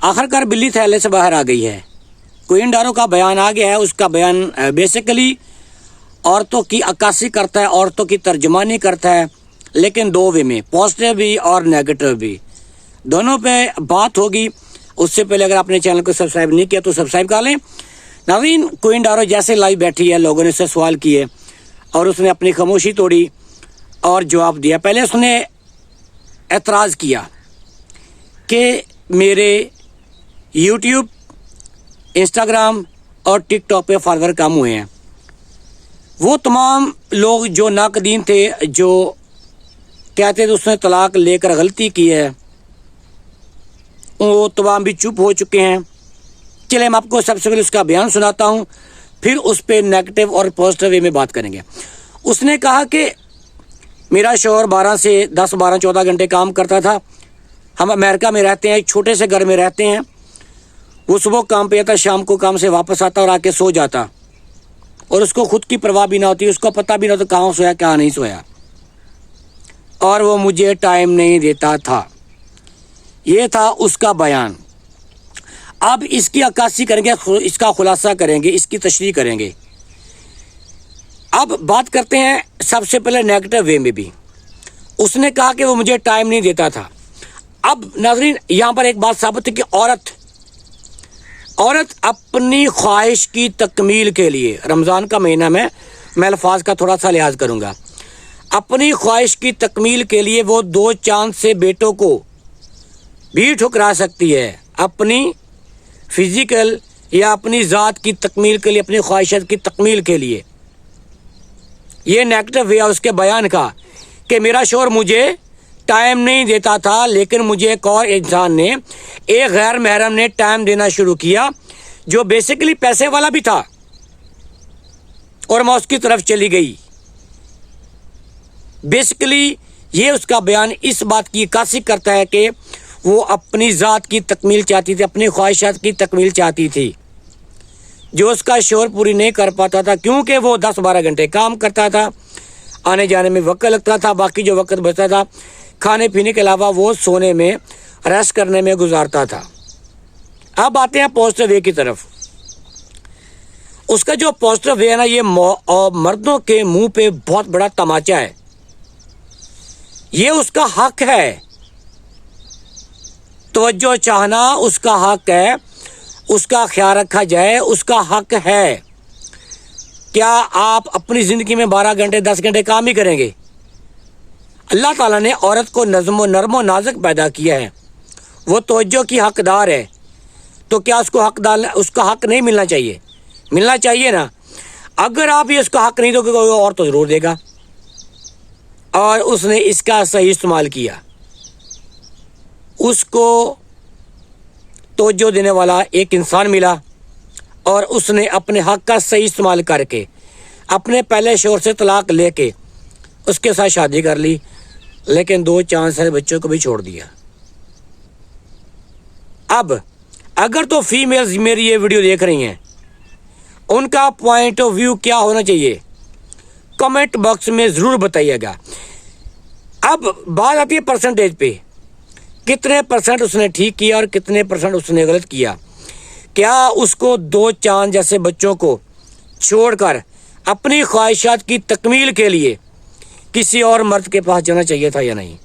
आखिरकार बिल्ली थैले से बाहर आ गई है। क्वीन डारो का बयान आ गया है। उसका बयान बेसिकली औरतों की अक्कासी करता है, औरतों की तर्जमानी करता है, लेकिन दो वे में, पॉजिटिव भी और नेगेटिव भी, दोनों पे बात होगी। उससे पहले अगर आपने चैनल को सब्सक्राइब नहीं किया तो सब्सक्राइब कर लें। नाज़रीन, क्वीन डारो जैसे लाइव बैठी है, लोगों ने उससे सवाल किए और उसने अपनी खामोशी तोड़ी और जवाब दिया। पहले उसने एतराज़ किया कि मेरे यूट्यूब, इंस्टाग्राम और टिकटॉक पे फॉलोअर कम हुए हैं। वो तमाम लोग जो नाकदीन थे, जो कहते थे उसने तलाक लेकर गलती की है, वो तमाम भी चुप हो चुके हैं। चलिए मैं आपको सबसे पहले उसका बयान सुनाता हूँ, फिर उस पर नेगेटिव और पॉजिटिव वे में बात करेंगे। उसने कहा कि मेरा शौहर 12 से 10, 12, 14 घंटे काम करता था। हम अमेरिका में रहते हैं, एक छोटे से घर में रहते हैं। वो सुबह काम पे आता, शाम को काम से वापस आता और आके सो जाता, और उसको खुद की परवाह भी ना होती, उसको पता भी ना होता कहाँ सोया कहाँ नहीं सोया, और वो मुझे टाइम नहीं देता था। ये था उसका बयान। अब इसकी अक्कासी करेंगे, इसका खुलासा करेंगे, इसकी तशरीह करेंगे। अब बात करते हैं सबसे पहले नेगेटिव वे में भी। उसने कहा कि वो मुझे टाइम नहीं देता था। अब नाज़रीन, यहाँ पर एक बात साबित है कि औरत अपनी ख्वाहिश की तकमील के लिए, रमज़ान का महीना में मैं अल्फाज का थोड़ा सा लिहाज करूँगा, अपनी ख्वाहिश की तकमील के लिए वो 2 चांद से बेटों को भी ठुकरा सकती है। अपनी फिजिकल या अपनी ज़ात की तकमील के लिए, अपनी ख्वाहिशात की तकमील के लिए। ये नेगेटिव वे है उसके बयान का कि मेरा शौहर मुझे टाइम नहीं देता था, लेकिन मुझे एक और इंसान ने, एक गैर महरम ने टाइम देना शुरू किया, जो बेसिकली पैसे वाला भी था, और मैं उसकी तरफ चली गई। बेसिकली ये उसका बयान इस बात की अक्कासी करता है कि वो अपनी ज़ात की तकमील चाहती थी, अपनी ख्वाहिशात की तकमील चाहती थी, जो उसका शौहर पूरी नहीं कर पाता था, क्योंकि वो 10-12 घंटे काम करता था, आने जाने में वक्त लगता था, बाकी जो वक्त बचता था खाने पीने के अलावा वो सोने में, रेस्ट करने में गुजारता था। अब आते हैं पॉजिटिव वे की तरफ। उसका जो पॉजिटिव वे है ना, ये मर्दों के मुंह पे बहुत बड़ा तमाचा है। ये उसका हक है, तवज्जो चाहना उसका हक है, उसका ख्याल रखा जाए उसका हक है। क्या आप अपनी ज़िंदगी में 12 घंटे 10 घंटे काम ही करेंगे? अल्लाह ताला ने औरत को नर्म नाजुक पैदा किया है, वो तवज्जो की हकदार है, तो क्या उसका हक नहीं मिलना चाहिए? मिलना चाहिए ना। अगर आप ये उसका हक नहीं दोगे, कोई और तो ज़रूर देगा। और उसने इसका सही इस्तेमाल किया। उसको तवज्जो देने वाला एक इंसान मिला, और उसने अपने हक का सही इस्तेमाल करके अपने पहले शौहर से तलाक लेके उसके साथ शादी कर ली, लेकिन 2 चांद से बच्चों को भी छोड़ दिया। अब अगर तो फीमेल्स मेरी ये वीडियो देख रही हैं, उनका पॉइंट ऑफ व्यू क्या होना चाहिए कमेंट बॉक्स में ज़रूर बताइएगा। अब बात आती है परसेंटेज पे, कितने % उसने ठीक किया और कितने % उसने गलत किया। क्या उसको 2 चांद जैसे बच्चों को छोड़कर अपनी ख्वाहिशात की तकमील के लिए किसी और मर्द के पास जाना चाहिए था या नहीं?